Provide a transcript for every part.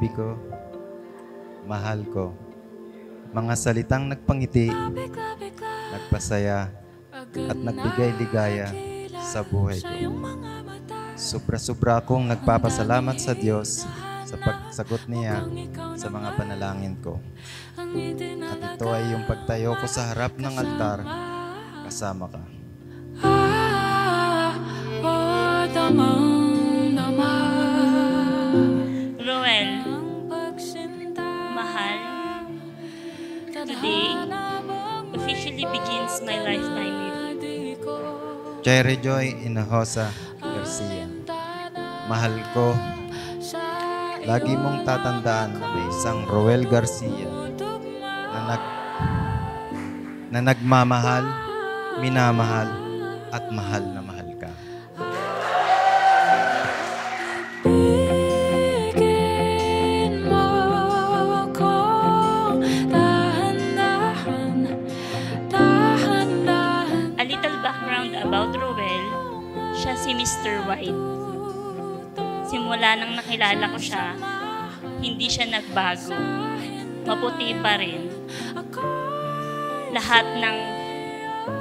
baby ko, mahal ko. Mga salitang nagpangiti, nagpasaya, at nagbigay ligaya sa buhay ko. Sobra-sobra akong nagpapasalamat sa Diyos sa pagsagot niya sa mga panalangin ko. At ito ay yung pagtayo ko sa harap ng altar kasama ka. Roel, mahal, today officially begins my lifetime with you. Cherry Joy Hinojosa Garcia. Mahal ko, lagi mong tatandaan na may isang Roel Garcia na nagmamahal, minamahal, at mahal na mahal ka. A little background about Roel, siya si Mr. White. Simula nang nakilala ko siya, hindi siya nagbago. Maputi pa rin. Lahat ng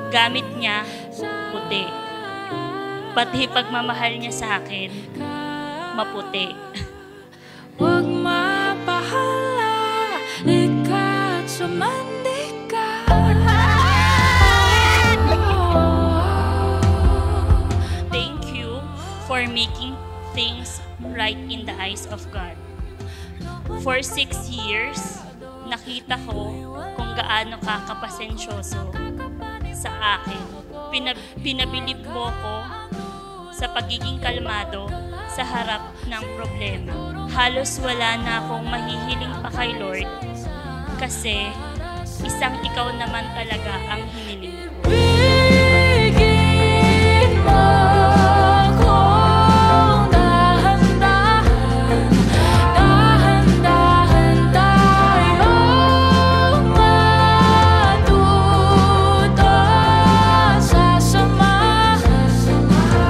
gamit niya, puti. Pati pagmamahal niya sa akin, maputi. Huwag mapahala, ikat sumandi ka. Thank you for making things right in the eyes of God. For 6 years, nakita ko kung gaano ka kapasensyoso sa akin. Pinabilib mo ko sa pagiging kalmado sa harap ng problema. Halos wala na akong mahihiling pa kay Lord kasi isang ikaw naman talaga ang hiniling ko. Bigyan mo akong dahan-dahan, dahan-dahan tayong matuto sa samahan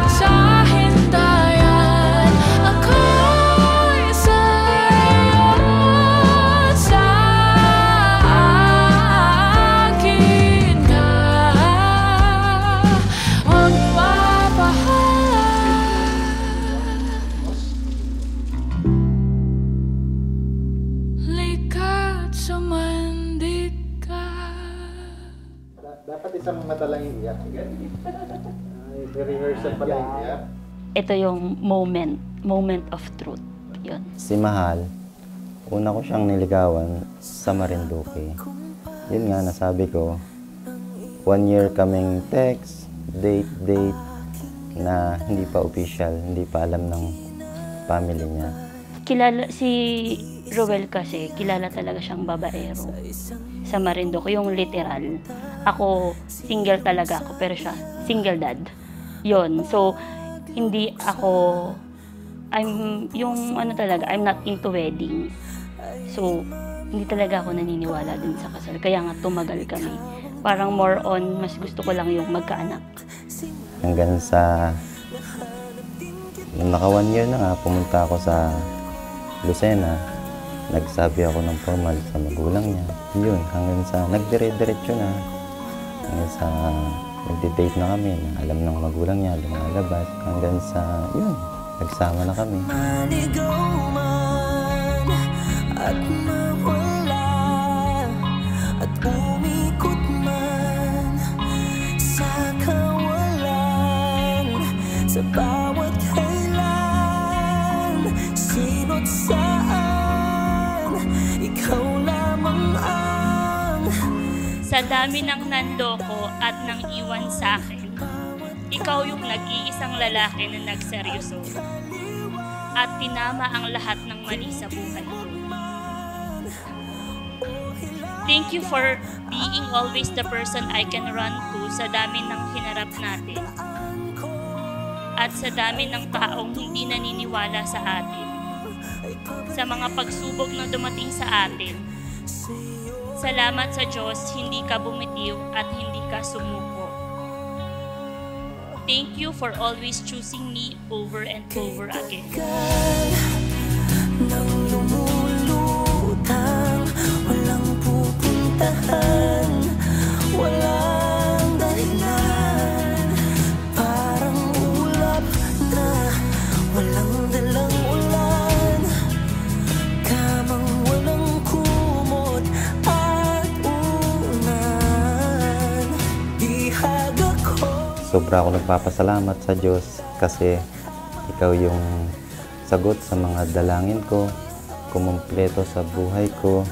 sa hintayan. Ako'y sa'yo at sa akin ka. Huwag mapahala. Likat sumandig ka. Dapat isang mata lang yung iyak. Rehearsal pala yung iyak. Ito yung moment of truth. Yun. Si Mahal, una ko siyang niligawan sa Marinduque. Yun nga, nasabi ko, 1 year kaming text, date, na hindi pa official, hindi pa alam ng family niya. Kilala si Roel kasi, kilala talaga siyang babaero sa Marinduque, yung literal. Ako, single talaga ako, pero siya, single dad. Yon. So, hindi ako, I'm not into wedding. So, hindi talaga ako naniniwala din sa kasal. Kaya nga, tumagal kami. Parang more on, mas gusto ko lang yung magkaanak. Hanggang sa, nung naka 1 year na nga, pumunta ako sa Lucena. Nagsabi ako ng formal sa magulang niya. Yun, hanggang sa nagdire-diretso na. Hanggang sa nagde-date na kami. Alam ng magulang niya, lumalabas. Hanggang sa, yun, nagsama na kami. Manigaw man at mawala at umikot man sa kawalan, sa bawat kailan, sino't saan, ikaw lamang ang Sa dami ng nanloko at nang iwan sa akin, ikaw yung nag-iisang lalaki na nagseryoso at tinama ang lahat ng mali sa buhay ko. Thank you for being always the person I can run to sa dami ng hinarap natin at sa dami ng taong hindi naniniwala sa atin. Sa mga pagsubok na dumating sa atin, salamat sa Diyos, hindi ka bumitiw at hindi ka sumuko. Thank you for always choosing me over and over again. nang lumulong. sobra ako nagpapasalamat sa Diyos kasi ikaw yung sagot sa mga dalangin ko, kumumpleto sa buhay ko.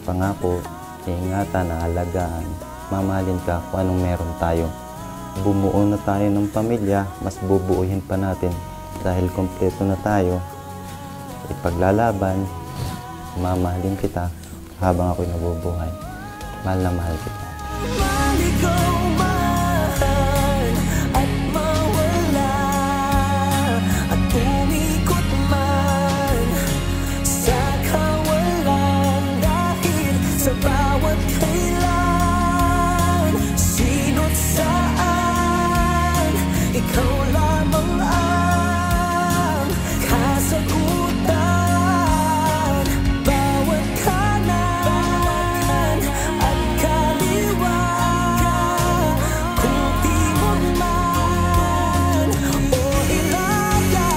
Pangako, ingatan, alagaan, mamahalin ka kung anong meron tayo. Bumuo na tayo ng pamilya, mas bubuuhin pa natin dahil kompleto na tayo. Ipaglalaban, mamahalin kita habang ako'y nabubuhay. Mahal na mahal kita. Maligaw man at mawala at umikot man sa kawalan dahil sa bawat kailan, sino't saan, ikaw lamang ang kasagutan. Bawat kanan at kaliwa, kung timog man o ilaya,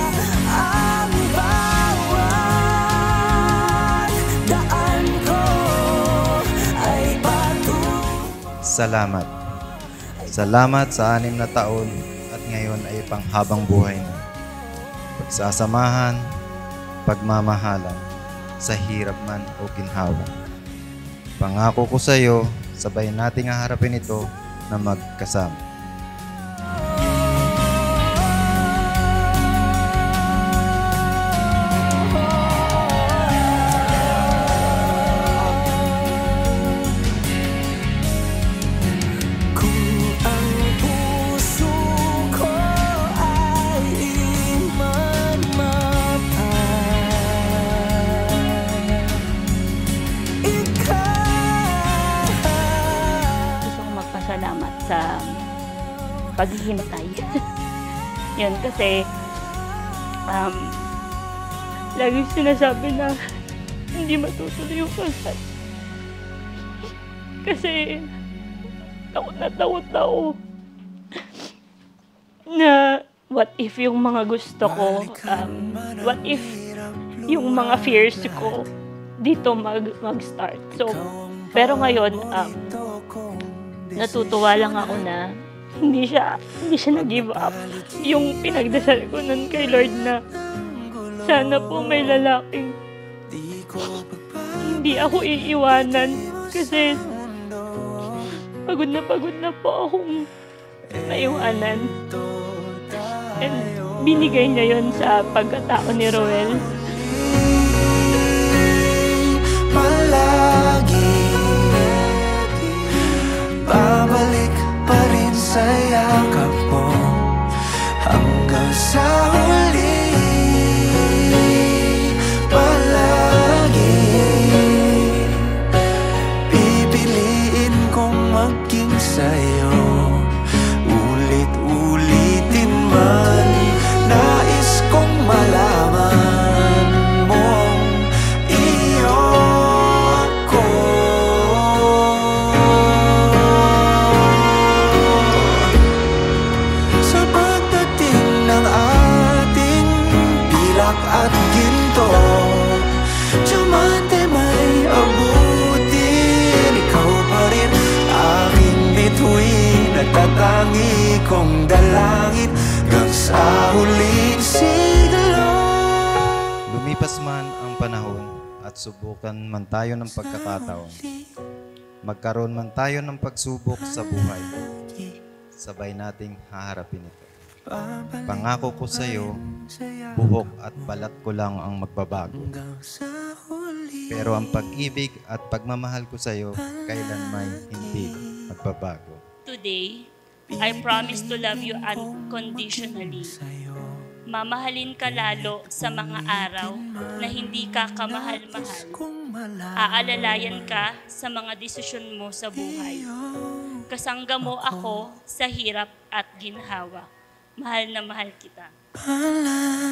ang bawat daan ko ay patungo. Salamat. Salamat sa 6 na taon at ngayon ay panghabang buhay na. Pagsasamahan, pagmamahalan, sa hirap man o ginhawa. Pangako ko sa iyo, sabay nating haharapin ito na magkasama. Kung ang puso ko ay ikaw. Gusto kong magpasalamat sa paghihintay. Yun, kasi lagi sinasabi na hindi matutuloy yung kasal. Kasi takot na ako na what if yung mga gusto ko, what if yung mga fears ko dito mag-start. So, pero ngayon, natutuwa lang ako na hindi siya nag-give up. Yung pinagdasal ko nun kay Lord na sana po may lalaking hindi ako iiwanan kasi pagod na po akong maiwanan. And binigay niya yon sa pagkatao ni Roel. Palagi babalik pa rin sa yakap mo hanggang sa huli. Palagi pipiliin kong maging sa'yo, ulit-ulitin man. Nais kong malaman mong iyo ako. Sa pagdating ng ating pilak at ginto, diamante may abutin. Ikaw pa rin aking bituin at tatangi kong dalangin hanggang sa huling siglo. Lumipas man ang panahon at subukan man tayo ng pagkakataon. Magkaroon man tayo ng pagsubok sa buhay. Sabay nating haharapin ito. Pangako ko sa iyo, buhok at balat ko lang ang magbabago. Pero ang pag-ibig at pagmamahal ko sa iyo, kailanman hindi magbabago. Today, I promise to love you unconditionally. Mamahalin ka lalo sa mga araw na hindi ka kamahal-mahal. Aalalayan ka sa mga desisyon mo sa buhay. Kasangga mo ako sa hirap at ginhawa. Mahal na mahal kita. Palagi